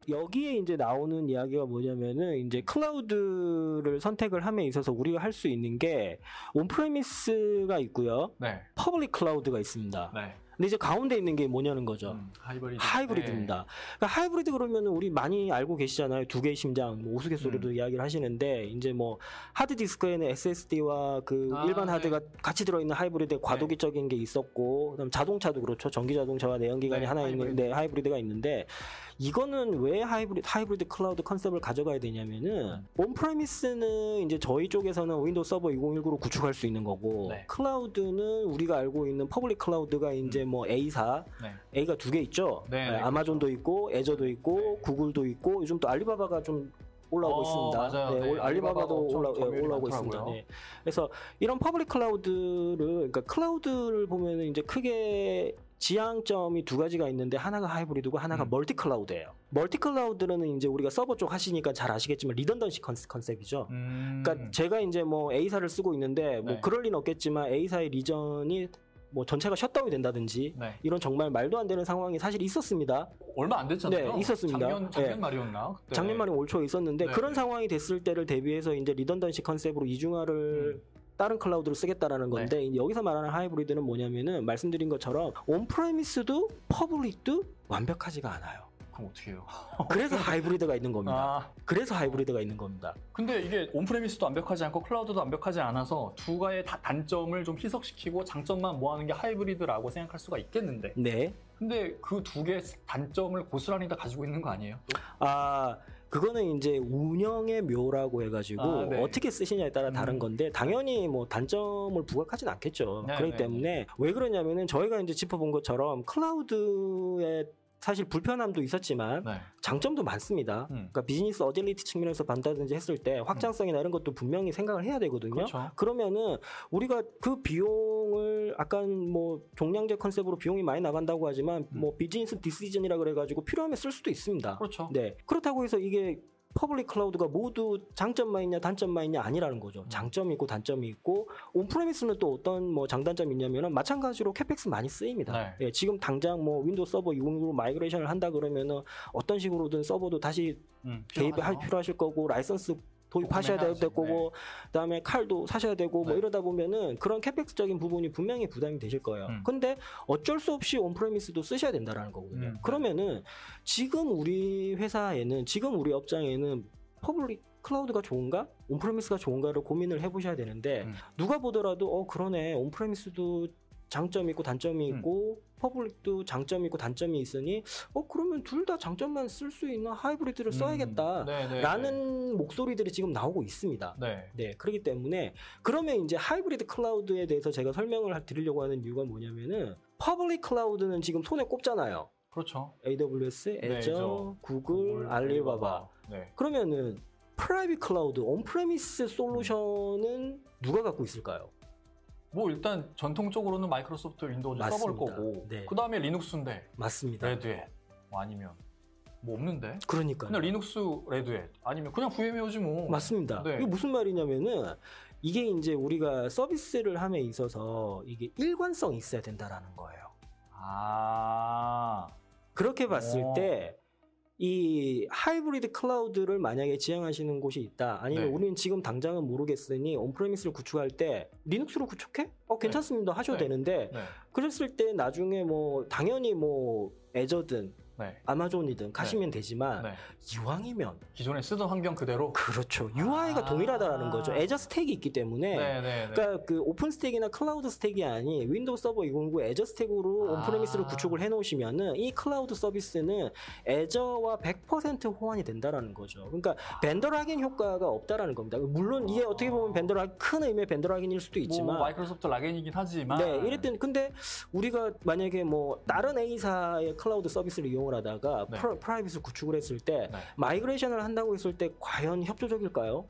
여기에 이제 나오는 이야기가 뭐냐면은 이제 클라우드를 선택을 함에 있어서 우리가 할 수 있는 게 온프레미스가 있고요. 네. 퍼블릭 클라우드가 있습니다. 네. 근데 이제 가운데 있는 게 뭐냐는 거죠. 하이브리드입니다. 네. 그러니까 하이브리드 그러면은 우리 많이 알고 계시잖아요. 두 개의 심장, 뭐 우스갯소리도 이야기를 하시는데 이제 뭐 하드 디스크에는 SSD와 그 일반 하드가 같이 들어있는 하이브리드 과도기적인 게 있었고, 그다음 자동차도 그렇죠. 전기 자동차와 내연기관이 하나 있는데 하이브리드가 있는데 이거는 왜 하이브리드 클라우드 컨셉을 가져가야 되냐면은 온프레미스는 이제 저희 쪽에서는 윈도우 서버 2019로 구축할 수 있는 거고 클라우드는 우리가 알고 있는 퍼블릭 클라우드가 이제 뭐 A사, A가 두 개 있죠. 아마존도 있고, 애저도 있고, 구글도 있고, 요즘 또 알리바바가 좀 올라오고 있습니다. 맞아요. 네, 알리바바도 올라오고 있습니다. 네. 그래서 이런 퍼블릭 클라우드를, 그러니까 클라우드를 보면은 이제 크게 지향점이 두 가지가 있는데 하나가 하이브리드고 하나가 멀티 클라우드예요. 멀티 클라우드는 이제 우리가 서버 쪽 하시니까 잘 아시겠지만 리던던시 컨셉이죠. 그러니까 제가 이제 뭐 A사를 쓰고 있는데 뭐 그럴 리는 없겠지만 A사의 리전이 뭐 전체가 셧다운이 된다든지 이런 정말 말도 안 되는 상황이 사실 있었습니다. 얼마 안 됐잖아요. 네, 있었습니다. 작년 말이었나? 그때. 작년 말이 올 초에 있었는데 그런 상황이 됐을 때를 대비해서 이제 리던던시 컨셉으로 이중화를 다른 클라우드를 쓰겠다라는 건데 여기서 말하는 하이브리드는 뭐냐면은 말씀드린 것처럼 온프레미스도 퍼블릭도 완벽하지가 않아요. 그럼 어떻게 해요? 그래서 하이브리드가 있는 겁니다. 그래서 하이브리드가 있는 겁니다. 근데 이게 온프레미스도 완벽하지 않고 클라우드도 완벽하지 않아서 두 가지의 단점을 좀 희석시키고 장점만 모아는 게 하이브리드라고 생각할 수가 있겠는데. 네. 근데 그 두 개의 단점을 고스란히 다 가지고 있는 거 아니에요? 또? 그거는 이제 운영의 묘라고 해가지고 어떻게 쓰시냐에 따라 다른 건데 당연히 뭐 단점을 부각하진 않겠죠. 그렇기 때문에 왜 그러냐면은 저희가 이제 짚어본 것처럼 클라우드의 사실 불편함도 있었지만 장점도 많습니다. 그러니까 비즈니스 어질리티 측면에서 본다든지 했을 때 확장성이나 이런 것도 분명히 생각을 해야 되거든요. 그러면은 우리가 그 비용을 아까 뭐 종량제 컨셉으로 비용이 많이 나간다고 하지만 뭐 비즈니스 디시전이라 그래가지고 필요하면 쓸 수도 있습니다. 네. 그렇다고 해서 이게 퍼블릭 클라우드가 모두 장점만 있냐 단점만 있냐 아니라는 거죠. 장점이 있고 단점이 있고 온프레미스는 또 어떤 뭐 장단점이 있냐면은 마찬가지로 캐펙스 많이 쓰입니다. 예, 지금 당장 뭐 윈도우 서버 2060으로 마이그레이션을 한다 그러면은 어떤 식으로든 서버도 다시 개입할 필요하실 거고 라이선스 도입하셔야 될 거고 그다음에 칼도 사셔야 되고 뭐 이러다 보면은 그런 캐펙스적인 부분이 분명히 부담이 되실 거예요. 근데 어쩔 수 없이 온프레미스도 쓰셔야 된다라는 거거든요. 그러면은 지금 우리 회사에는 지금 우리 업장에는 퍼블릭 클라우드가 좋은가? 온프레미스가 좋은가를 고민을 해보셔야 되는데 누가 보더라도 그러네 온프레미스도 장점이 있고 단점이 있고 퍼블릭도 장점이 있고 단점이 있으니 그러면 둘 다 장점만 쓸 수 있는 하이브리드를 써야겠다라는 목소리들이 지금 나오고 있습니다. 네, 그렇기 때문에 그러면 이제 하이브리드 클라우드에 대해서 제가 설명을 드리려고 하는 이유가 뭐냐면은 퍼블릭 클라우드는 지금 손에 꼽잖아요. 그렇죠. AWS, 애저, 구글, 알리바바. 그러면은 프라이빗 클라우드, 온프레미스 솔루션은 누가 갖고 있을까요? 뭐 일단 전통적으로는 마이크로소프트 윈도우즈 서버일 거고 그 다음에 리눅스인데 맞습니다. 레드햇 아니면 뭐 없는데? 그러니까요. 그냥 리눅스 레드햇 아니면 그냥 VM웨어지 뭐. 맞습니다. 이게 무슨 말이냐면은 이게 이제 우리가 서비스를 함에 있어서 이게 일관성이 있어야 된다라는 거예요. 그렇게 봤을 때 이 하이브리드 클라우드를 만약에 지향하시는 곳이 있다. 아니면 우리는 지금 당장은 모르겠으니 온프레미스를 구축할 때 리눅스로 구축해? 괜찮습니다. 하셔도 되는데 그랬을 때 나중에 뭐 당연히 뭐 애저든 아마존이든 가시면 되지만 이왕이면 기존에 쓰던 환경 그대로 그렇죠. UI가 동일하다라는 거죠. 애저 스택이 있기 때문에 그러니까 그 오픈 스택이나 클라우드 스택이 아닌 윈도우 서버 2019 애저 스택으로 온프레미스를 구축을 해놓으시면은 이 클라우드 서비스는 애저와 100% 호환이 된다라는 거죠. 그러니까 벤더 락인 효과가 없다라는 겁니다. 물론 이게 어떻게 보면 큰 의미의 벤더 락인일 수도 있지만 뭐 마이크로소프트 락인이긴 하지만 이랬더니 근데 우리가 만약에 뭐 다른 A사의 클라우드 서비스를 이용을 하다가 프라이빗을 구축을 했을 때 마이그레이션을 한다고 했을 때 과연 협조적일까요?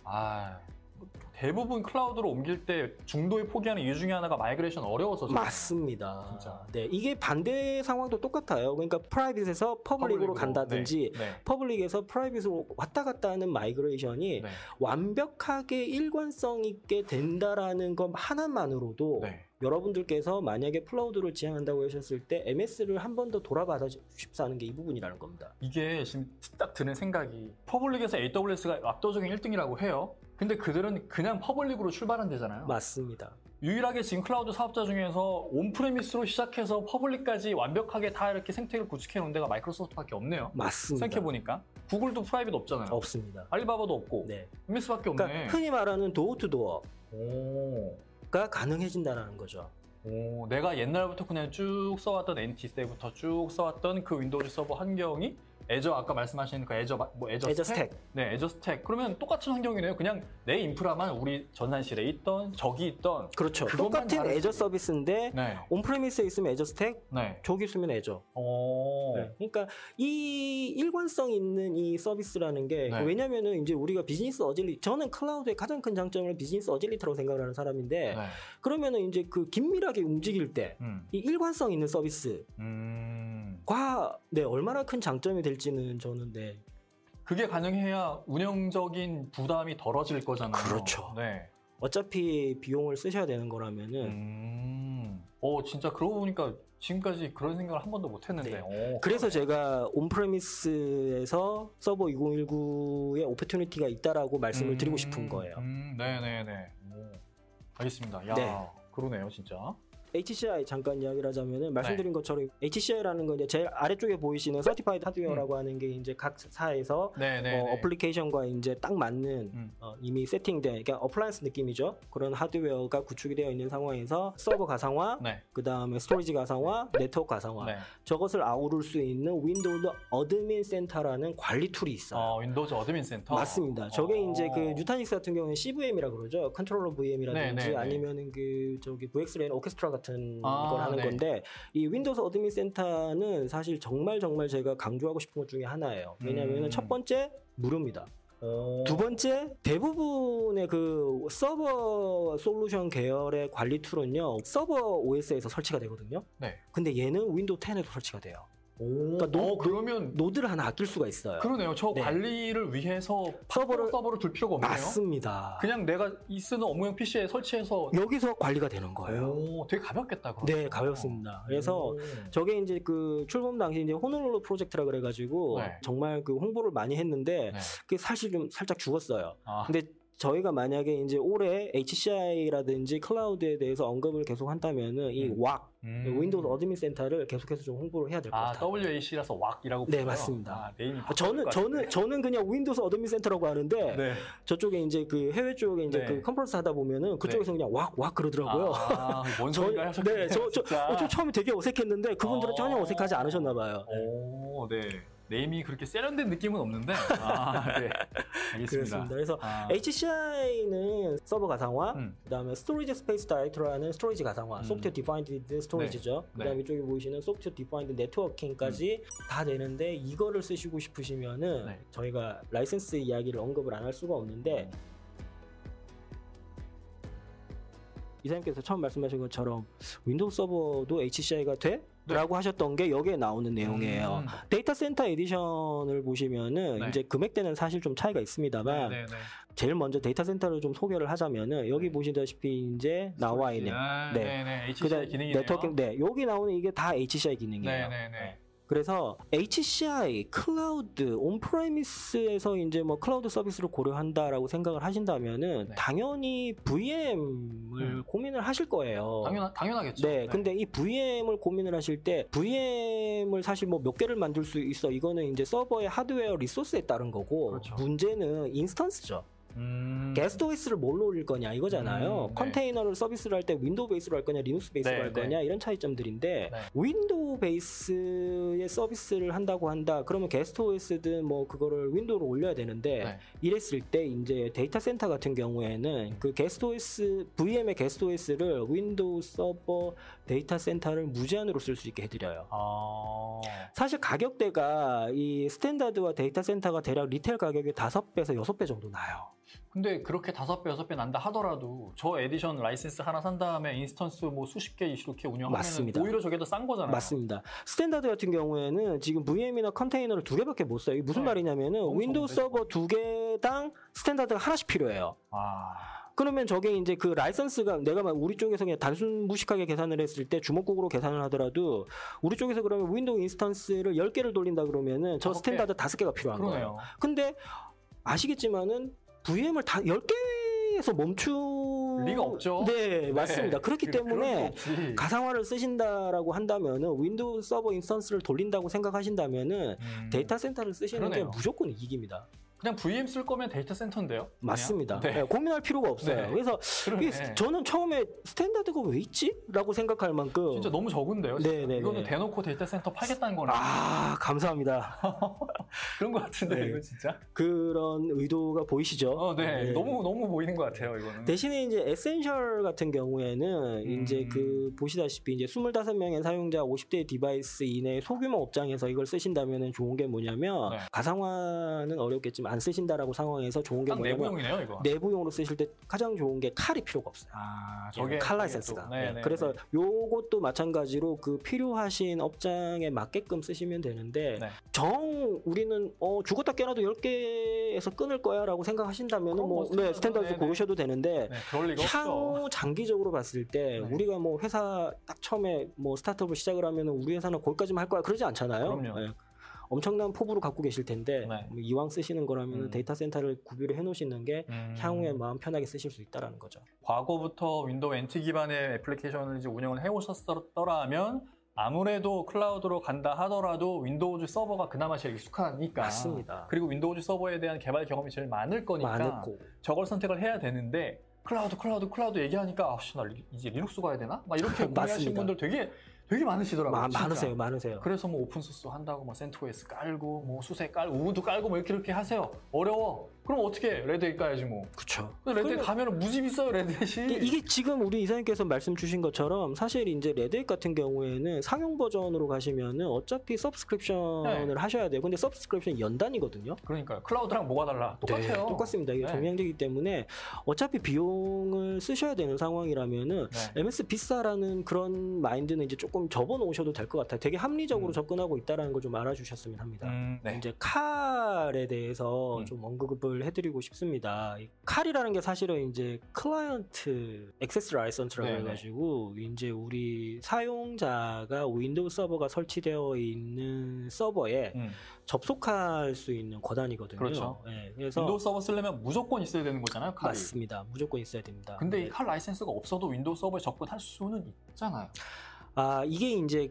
대부분 클라우드로 옮길 때 중도에 포기하는 이유 중에 하나가 마이그레이션 어려워서. 맞습니다. 진짜. 네, 이게 반대 상황도 똑같아요. 그러니까 프라이빗에서 퍼블릭으로 간다든지 퍼블릭에서 프라이빗으로 왔다 갔다 하는 마이그레이션이 완벽하게 일관성 있게 된다라는 것 하나만으로도 여러분들께서 만약에 클라우드를 지향한다고 하셨을 때 MS를 한 번 더 돌아받아 싶사는 게 이 부분이라는 겁니다. 이게 지금 딱 드는 생각이 퍼블릭에서 AWS가 압도적인 1등이라고 해요. 근데 그들은 그냥 퍼블릭으로 출발한 데잖아요. 맞습니다. 유일하게 지금 클라우드 사업자 중에서 온프레미스로 시작해서 퍼블릭까지 완벽하게 다 이렇게 생태계를 구축해 놓은 데가 마이크로소프트밖에 없네요. 맞습니다. 생각해보니까 구글도 프라이빗 없잖아요. 없습니다. 알리바바도 없고 MS밖에 없네. 그러니까 흔히 말하는 도어 투 도어가 가능해진다는 거죠. 내가 옛날부터 그냥 쭉 써왔던 NT 때부터 쭉 써왔던 그 윈도우즈 서버 환경이 애저 아까 말씀하신 그 애저 스택? 네, 애저 스택. 그러면 똑같은 환경이네요. 그냥 내 인프라만 우리 전산실에 있던 저기 있던 그렇죠. 똑같은 애저 서비스인데 온프레미스에 있으면 애저 스택, 저기 있으면 애저. 그러니까 이 일관성 있는 이 서비스라는 게 왜냐면은 이제 우리가 비즈니스 어질리티, 저는 클라우드의 가장 큰 장점을 비즈니스 어질리티라고 생각을 하는 사람인데 그러면은 이제 그 긴밀하게 움직일 때 이 일관성 있는 서비스가 얼마나 큰 장점이 될지는 저는 그게 가능해야 운영적인 부담이 덜어질 거잖아요. 그렇죠. 어차피 비용을 쓰셔야 되는 거라면은 진짜 그러고 보니까 지금까지 그런 생각을 한 번도 못 했는데. 그래서 제가 온프레미스에서 서버 2019에 오퍼튜니티가 있다라고 말씀을 드리고 싶은 거예요. 네네네. 알겠습니다. 야, 그러네요, 진짜. HCI 잠깐 이야기를 하자면은 말씀드린 것처럼 HCI라는 건 이제 제일 아래쪽에 보이시는 서티파이드 하드웨어라고 하는 게 이제 각 사에서 어플리케이션과 이제 딱 맞는 이미 세팅된 그러니까 어플라이언스 느낌이죠. 그런 하드웨어가 구축이 되어 있는 상황에서 서버 가상화, 그 다음에 스토리지 가상화, 네트워크 가상화 저것을 아우를 수 있는 윈도우즈 어드민 센터라는 관리 툴이 있어요. 윈도우즈 어드민 센터? 맞습니다. 저게 이제 그 뉴타닉스 같은 경우는 CVM이라고 그러죠. 컨트롤러 VM이라든지 아니면은 그 저기 VXLAN 오케스트라 같은 걸 하는 건데 이 윈도우즈 어드민 센터는 사실 정말 제가 강조하고 싶은 것 중에 하나예요. 왜냐하면 첫 번째 무료입니다. 두 번째 대부분의 그 서버 솔루션 계열의 관리 툴은요 서버 OS에서 설치가 되거든요. 근데 얘는 윈도우 10에도 설치가 돼요. 그러니까 그러면 노드를 하나 아낄 수가 있어요. 그러네요. 저 관리를 위해서 서버를 둘 필요가 없네요. 맞습니다. 그냥 내가 쓰는 업무용 PC에 설치해서 여기서 관리가 되는 거예요. 되게 가볍겠다. 그럼. 네, 가볍습니다. 그래서 저게 이제 그 출범 당시 이제 호놀룰루 프로젝트라 그래가지고 정말 그 홍보를 많이 했는데 그게 사실 좀 살짝 죽었어요. 근데 저희가 만약에 이제 올해 HCI라든지 클라우드에 대해서 언급을 계속 한다면은 이 WAC 윈도우즈 어드민 센터를 계속해서 좀 홍보를 해야 될 것 같아요. WAC라서 WAC이라고 부르요? 네, 맞습니다. 네임이 저는 그냥 윈도우즈 어드민 센터라고 하는데 저쪽에 이제 그 해외 쪽에 이제 그 컨퍼런스 하다 보면은 그쪽에서 그냥 WAC 그러더라고요. 뭔 소리가 하셨겠네요. 저 처음에 되게 어색했는데 그분들은 전혀 어색하지 않으셨나 봐요. 네임이 그렇게 세련된 느낌은 없는데 알겠습니다. 그렇습니다. 그래서 HCI는 서버 가상화, 그다음에 스토리지 스페이스 다이렉터라는 스토리지 가상화, 소프트웨어 디파인드 스토리지죠. 그다음에 이쪽에 보이시는 소프트웨어 디파인드 네트워킹까지 다 되는데 이거를 쓰시고 싶으시면은 저희가 라이센스 이야기를 언급을 안 할 수가 없는데 이사님께서 처음 말씀하신 것처럼 윈도우 서버도 HCI가 돼? 라고 하셨던 게 여기에 나오는 내용이에요. 데이터 센터 에디션을 보시면은 이제 금액대는 사실 좀 차이가 있습니다만 제일 먼저 데이터 센터를 좀 소개를 하자면은 여기 보시다시피 이제 나와 있는 HCI 기능이네요. 네트워킹 여기 나오는 이게 다 HCI 기능이에요. 그래서 HCI, 클라우드, 온프레미스에서 이제 뭐 클라우드 서비스를 고려한다라고 생각을 하신다면은 당연히 VM을 고민을 하실 거예요. 당연하겠죠. 근데 이 VM을 고민을 하실 때 VM을 사실 뭐 몇 개를 만들 수 있어. 이거는 이제 서버의 하드웨어 리소스에 따른 거고 문제는 인스턴스죠. 게스트 OS를 뭘로 올릴 거냐 이거잖아요. 컨테이너를 서비스를 할 때 윈도우 베이스로 할 거냐 리눅스 베이스로 할 거냐 이런 차이점들인데 윈도우 베이스의 서비스를 한다고 한다. 그러면 게스트 OS든 뭐 그거를 윈도우로 올려야 되는데 이랬을 때 이제 데이터 센터 같은 경우에는 그 게스트 OS VM의 게스트 OS를 윈도우 서버 데이터 센터를 무제한으로 쓸 수 있게 해드려요. 사실 가격대가 이 스탠다드와 데이터 센터가 대략 리테일 가격의 5배에서 6배 정도 나요. 근데 그렇게 5배, 6배 난다 하더라도 저 에디션 라이센스 하나 산 다음에 인스턴스 뭐 수십 개 이렇게 운영하면 맞습니다. 오히려 저게 더 싼 거잖아요. 맞습니다. 스탠다드 같은 경우에는 지금 VM이나 컨테이너를 2개밖에 못 써요. 이게 무슨 말이냐면은 윈도우 서버 2개당 스탠다드가 하나씩 필요해요. 그러면 저게 이제 그 라이선스가 내가 우리 쪽에서 그냥 단순 무식하게 계산을 했을 때 주먹국으로 계산을 하더라도 우리 쪽에서 그러면 윈도우 인스턴스를 10개를 돌린다 그러면은 저 스탠다드 5개가 필요한 거예요. 근데 아시겠지만은 VM을 다 10개에서 멈출 리가 없죠. 네, 맞습니다. 그렇기 때문에 가상화를 쓰신다라고 한다면은 윈도우 서버 인스턴스를 돌린다고 생각하신다면은 데이터 센터를 쓰시는 게 무조건 이익입니다. 그냥 VM 쓸 거면 데이터 센터인데요? 맞습니다. 네. 고민할 필요가 없어요. 네. 그래서 저는 처음에 스탠다드가 왜 있지? 라고 생각할 만큼 진짜 너무 적은데요? 네네. 이거는 대놓고 데이터 센터 팔겠다는 거네. 감사합니다. 그런 것 같은데 이거 진짜? 그런 의도가 보이시죠? 네. 너무 보이는 것 같아요, 이거는. 대신에 이제 에센셜 같은 경우에는 이제 그 보시다시피 이제 25명의 사용자 50대 디바이스 이내 소규모 업장에서 이걸 쓰신다면 좋은 게 뭐냐면 가상화는 어렵겠지만 안 쓰신다라고 상황에서 좋은 게 뭐냐면 내부용이네요, 이거. 내부용으로 쓰실 때 가장 좋은 게 칼이 필요가 없어요. 저게 칼 라이센스가. 그래서 요것도 마찬가지로 그 필요하신 업장에 맞게끔 쓰시면 되는데 우리는 죽었다 깨어나도 10개에서 끊을 거야라고 생각하신다면 스탠다드 고르셔도 되는데 향후 장기적으로 봤을 때 우리가 뭐 회사 딱 처음에 뭐 스타트업을 시작을 하면 우리 회사는 거기까지만 할 거야 그러지 않잖아요. 그럼요. 엄청난 포부를 갖고 계실 텐데 뭐 이왕 쓰시는 거라면 데이터 센터를 구비를 해놓으시는 게 향후에 마음 편하게 쓰실 수 있다라는 거죠. 과거부터 윈도우 NT 기반의 애플리케이션을 이제 운영을 해오셨더라면 아무래도 클라우드로 간다 하더라도 윈도우즈 서버가 그나마 제일 익숙하니까. 맞습니다. 그리고 윈도우즈 서버에 대한 개발 경험이 제일 많을 거니까 저걸 선택을 해야 되는데 클라우드 얘기하니까 나 이제 리눅스 가야 되나? 막 이렇게 고민하시는 분들 되게 많으시더라고요. 많으세요. 그래서 뭐 오픈소스 한다고 뭐 센토스 깔고 뭐 수세 깔고 우분투 깔고 뭐 이렇게 하세요. 어려워. 그럼 어떻게 레드햇 까야지 뭐. 그렇죠. 레드햇 가면은 무지 비싸요, 레드햇이. 이게 지금 우리 이사님께서 말씀 주신 것처럼 사실 이제 레드햇 같은 경우에는 상용 버전으로 가시면은 어차피 서브스크립션을 하셔야 돼요. 근데 서브스크립션 연단이거든요. 그러니까요. 클라우드랑 뭐가 달라? 똑같아요. 똑같습니다. 이게 정량제이기 때문에 어차피 비용을 쓰셔야 되는 상황이라면은 MS 비싸라는 그런 마인드는 이제 조금 접어놓으셔도 될 것 같아요. 되게 합리적으로 접근하고 있다는 걸 좀 알아주셨으면 합니다. 이제 칼에 대해서 좀 언급을 해드리고 싶습니다. 이 칼이라는 게 사실은 이제 클라이언트 액세스 라이선스라고 해가지고 이제 우리 사용자가 윈도우 서버가 설치되어 있는 서버에 접속할 수 있는 권한이거든요. 그렇죠. 그래서 윈도우 서버 쓰려면 무조건 있어야 되는 거잖아요, 칼이. 맞습니다. 무조건 있어야 됩니다. 근데 이 칼 라이센스가 없어도 윈도우 서버에 접근할 수는 있잖아요. 이게 이제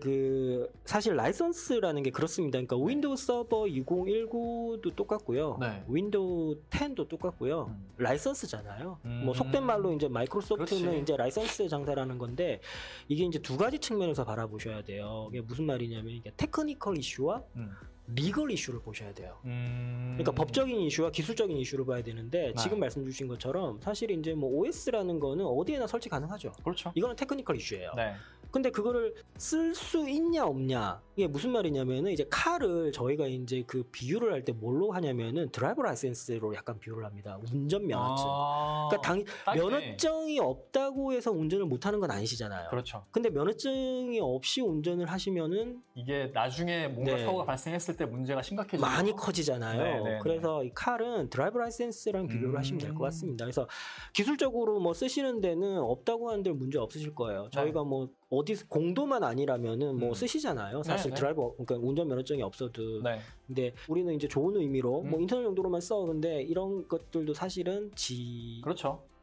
사실 라이선스라는 게 그렇습니다. 그러니까 윈도우 서버 2019도 똑같고요. 윈도우 10도 똑같고요. 라이선스잖아요. 뭐 속된 말로 이제 마이크로소프트는 이제 라이선스 장사라는 건데 이게 이제 두 가지 측면에서 바라보셔야 돼요. 이게 무슨 말이냐면 이게 테크니컬 이슈와 리걸 이슈를 보셔야 돼요. 그러니까 법적인 이슈와 기술적인 이슈를 봐야 되는데 지금 말씀 주신 것처럼 사실 이제 뭐 OS라는 거는 어디에나 설치 가능하죠. 그렇죠. 이거는 테크니컬 이슈예요. 근데 그거를 쓸 수 있냐 없냐 이게 무슨 말이냐면은 이제 칼을 저희가 이제 그 비유를 할 때 뭘로 하냐면은 드라이버 라이센스로 약간 비유를 합니다. 운전 면허증. 그러니까 면허증이 없다고 해서 운전을 못하는 건 아니시잖아요. 그렇죠. 근데 면허증이 없이 운전을 하시면은 이게 나중에 뭔가 사고가 발생했을 때 문제가 심각해지죠. 많이 커지잖아요. 그래서 이 칼은 드라이버 라이센스랑 비교를 하시면 될 것 같습니다. 그래서 기술적으로 뭐 쓰시는 데는 없다고 하는데 문제 없으실 거예요. 저희가 뭐 어디 공도만 아니라면은 뭐 쓰시잖아요. 사실 드라이버 그러니까 운전 면허증이 없어도. 근데 우리는 이제 좋은 의미로 뭐 인터넷 용도로만 써. 근데 이런 것들도 사실은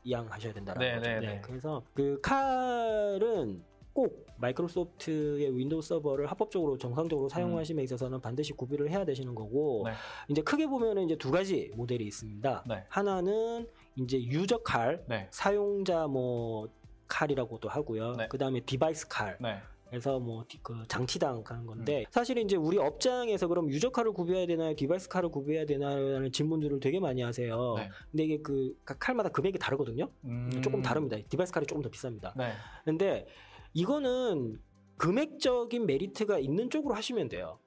이양하셔야 된다라는 거죠. 그래서 그 칼은 꼭 마이크로소프트의 윈도우 서버를 합법적으로 정상적으로 사용하심에 있어서는 반드시 구비를 해야 되시는 거고 이제 크게 보면은 이제 두 가지 모델이 있습니다. 하나는 이제 유저 칼, 사용자 뭐 칼이라고도 하고요. 그 다음에 디바이스 칼. 그래서 뭐 그 장치당 하는 건데 사실 이제 우리 업장에서 그럼 유저 칼을 구비해야 되나요? 디바이스 칼을 구비해야 되나요?라는 질문들을 되게 많이 하세요. 근데 이게 그 칼마다 금액이 다르거든요. 조금 다릅니다. 디바이스 칼이 조금 더 비쌉니다. 근데 이거는 금액적인 메리트가 있는 쪽으로 하시면 돼요.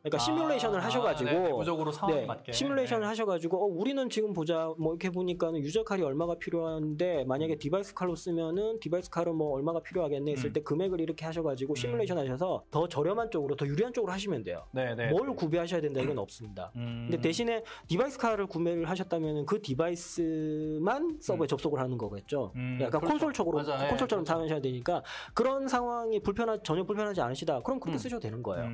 그러니까 시뮬레이션을 하셔가지고 내부적으로 상황에 맞게 시뮬레이션을 하셔가지고 우리는 지금 보자 뭐 이렇게 보니까는 유저 칼이 얼마가 필요한데 만약에 디바이스 칼로 쓰면은 디바이스 칼은 뭐 얼마가 필요하겠네 했을 때 금액을 이렇게 하셔가지고 시뮬레이션 하셔서 더 저렴한 쪽으로 더 유리한 쪽으로 하시면 돼요. 뭘 구비하셔야 된다 이건 없습니다. 근데 대신에 디바이스 칼을 구매를 하셨다면은 그 디바이스만 서버에 접속을 하는 거겠죠. 약간 콘솔적으로 콘솔처럼 사용하셔야 되니까 그런 상황이 전혀 불편하지 않으시다. 그럼 그렇게 쓰셔도 되는 거예요.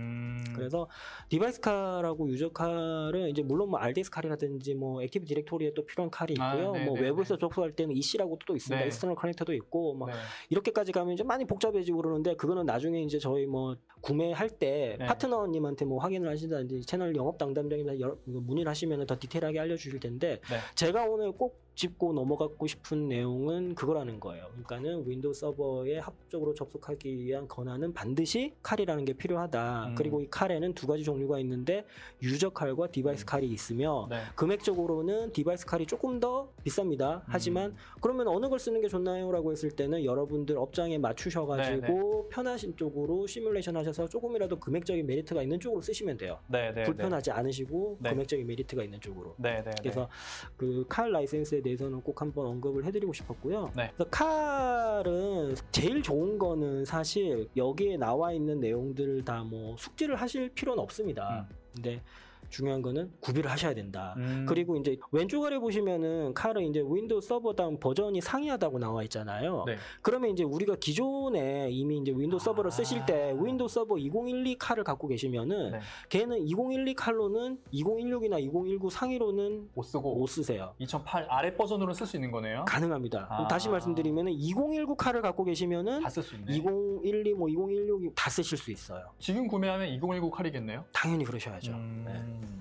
그래서 디바이스 칼하고 유저 칼은 이제 물론 뭐 RDS 칼이라든지 뭐 액티브 디렉토리에 또 필요한 칼이 있고요. 뭐 외부에서 접속할 때는 EC라고 또 있습니다. 익스터널 커넥터도 있고 뭐 이렇게까지 가면 이제 많이 복잡해지고 그러는데 그거는 나중에 이제 저희 뭐 구매할 때 파트너님한테 뭐 확인을 하신다든지 채널 영업 담당자님한테 문의를 하시면 더 디테일하게 알려주실 텐데 제가 오늘 꼭 짚고 넘어가고 싶은 내용은 그거라는 거예요. 그러니까는 윈도우 서버에 합법적으로 접속하기 위한 권한은 반드시 칼이라는 게 필요하다. 그리고 이 칼에는 두 가지 종류가 있는데 유저 칼과 디바이스 칼이 있으며 금액적으로는 디바이스 칼이 조금 더 비쌉니다. 하지만 그러면 어느 걸 쓰는 게 좋나요? 라고 했을 때는 여러분들 업장에 맞추셔가지고 편하신 쪽으로 시뮬레이션 하셔서 조금이라도 금액적인 메리트가 있는 쪽으로 쓰시면 돼요. 불편하지 않으시고 금액적인 메리트가 있는 쪽으로. 그래서 그 칼 라이센스에 대해서는 꼭 한번 언급을 해드리고 싶었고요. 그래서 칼은 제일 좋은 거는 사실 여기에 나와 있는 내용들을 다 뭐 숙지를 하실 필요는 없습니다. 근데 중요한 거는 구비를 하셔야 된다. 그리고 이제 왼쪽 아래 보시면은 칼은 이제 윈도우 서버당 버전이 상이하다고 나와 있잖아요. 그러면 이제 우리가 기존에 이미 이제 윈도우 서버를 쓰실 때 윈도우 서버 2012 칼을 갖고 계시면은 걔는 2012 칼로는 2016이나 2019 상위로는 못 쓰세요. 2008 아래 버전으로 쓸 수 있는 거네요. 가능합니다. 다시 말씀드리면은 2019 칼을 갖고 계시면은 다 쓸 수 있네. 2012 뭐 2016 다 쓰실 수 있어요. 지금 구매하면 2019 칼이겠네요? 당연히 그러셔야죠.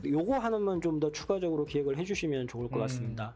요거 하나만 좀 더 추가적으로 기획을 해주시면 좋을 것 같습니다.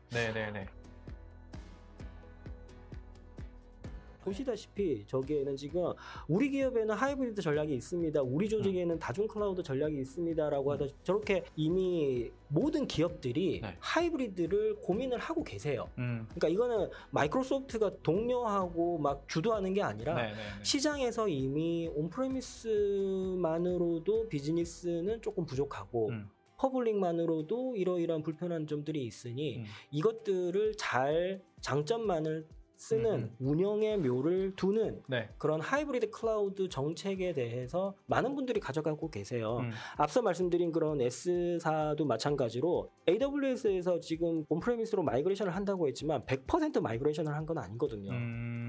보시다시피 저기에는 지금 우리 기업에는 하이브리드 전략이 있습니다. 우리 조직에는 다중 클라우드 전략이 있습니다라고 하다 저렇게 이미 모든 기업들이 하이브리드를 고민을 하고 계세요. 그러니까 이거는 마이크로소프트가 독려하고 막 주도하는 게 아니라 시장에서 이미 온프레미스만으로도 비즈니스는 조금 부족하고 퍼블릭만으로도 이러이러한 불편한 점들이 있으니 이것들을 잘 장점만을 쓰는 운영의 묘를 두는 그런 하이브리드 클라우드 정책에 대해서 많은 분들이 가져가고 계세요. 앞서 말씀드린 그런 S사도 마찬가지로 AWS에서 지금 온프레미스로 마이그레이션을 한다고 했지만 100% 마이그레이션을 한 건 아니거든요.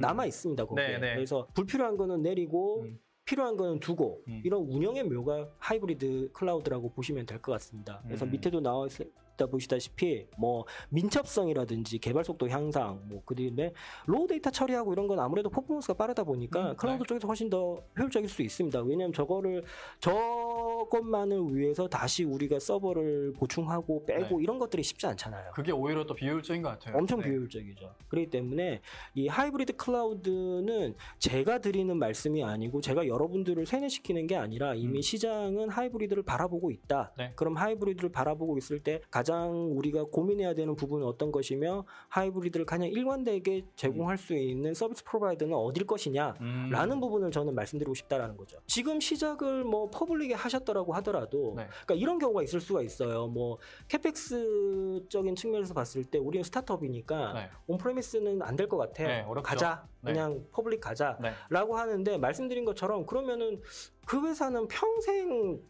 남아 있습니다. 거기에. 그래서 불필요한 거는 내리고 필요한 거는 두고 이런 운영의 묘가 하이브리드 클라우드라고 보시면 될 것 같습니다. 그래서 밑에도 나와 있다 보시다시피 뭐 민첩성이라든지 개발 속도 향상, 뭐 그다음에 로우 데이터 처리하고 이런 건 아무래도 퍼포먼스가 빠르다 보니까 클라우드 쪽에서 훨씬 더 효율적일 수 있습니다. 왜냐하면 저것만을 위해서 다시 우리가 서버를 보충하고 빼고 이런 것들이 쉽지 않잖아요. 그게 오히려 더 비효율적인 것 같아요. 엄청 비효율적이죠. 그렇기 때문에 이 하이브리드 클라우드는 제가 드리는 말씀이 아니고 제가 여러분들을 세뇌시키는 게 아니라 이미 시장은 하이브리드를 바라보고 있다. 그럼 하이브리드를 바라보고 있을 때 가장 우리가 고민해야 되는 부분은 어떤 것이며 하이브리드를 가장 일관되게 제공할 수 있는 서비스 프로바이더는 어딜 것이냐 라는 부분을 저는 말씀드리고 싶다라는 거죠. 지금 시작을 뭐 퍼블릭에 하셨더라고 하더라도 그러니까 이런 경우가 있을 수가 있어요. 뭐 캐펙스적인 측면에서 봤을 때 우리는 스타트업이니까 온프레미스는 안 될 것 같아. 가자. 그냥 퍼블릭 가자 라고 하는데 말씀드린 것처럼 그러면은 그 회사는 평생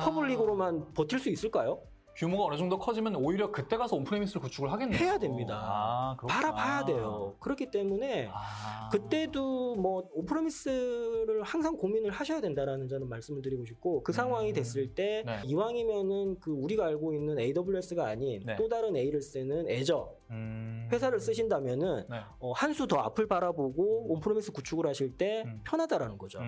퍼블릭으로만 버틸 수 있을까요? 규모가 어느 정도 커지면 오히려 그때 가서 온프레미스를 구축을 하겠네요. 해야 됩니다. 바라봐야 돼요. 그렇기 때문에 그때도 뭐 온프레미스를 항상 고민을 하셔야 된다라는 저는 말씀을 드리고 싶고 그 상황이 됐을 때 이왕이면은 그 우리가 알고 있는 AWS가 아닌 또 다른 A를 쓰는 애저 회사를 쓰신다면은 한 수 더 앞을 바라보고 온프레미스 구축을 하실 때 편하다라는 거죠.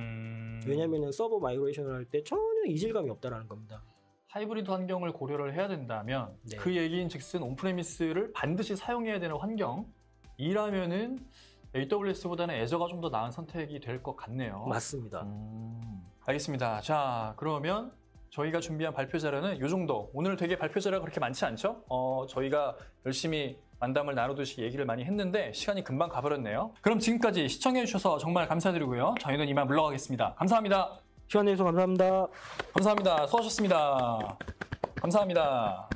왜냐면은 서버 마이그레이션을 할 때 전혀 이질감이 없다라는 겁니다. 하이브리드 환경을 고려를 해야 된다면 그 얘기인 즉슨 온프레미스를 반드시 사용해야 되는 환경이라면은 AWS보다는 애저가 좀 더 나은 선택이 될 것 같네요. 맞습니다. 알겠습니다. 자, 그러면 저희가 준비한 발표 자료는 이 정도. 오늘 되게 발표 자료가 그렇게 많지 않죠? 저희가 열심히 만담을 나누듯이 얘기를 많이 했는데 시간이 금방 가버렸네요. 그럼 지금까지 시청해주셔서 정말 감사드리고요. 저희는 이만 물러가겠습니다. 감사합니다. 시간 내주셔서 감사합니다. 감사합니다. 수고하셨습니다. 감사합니다.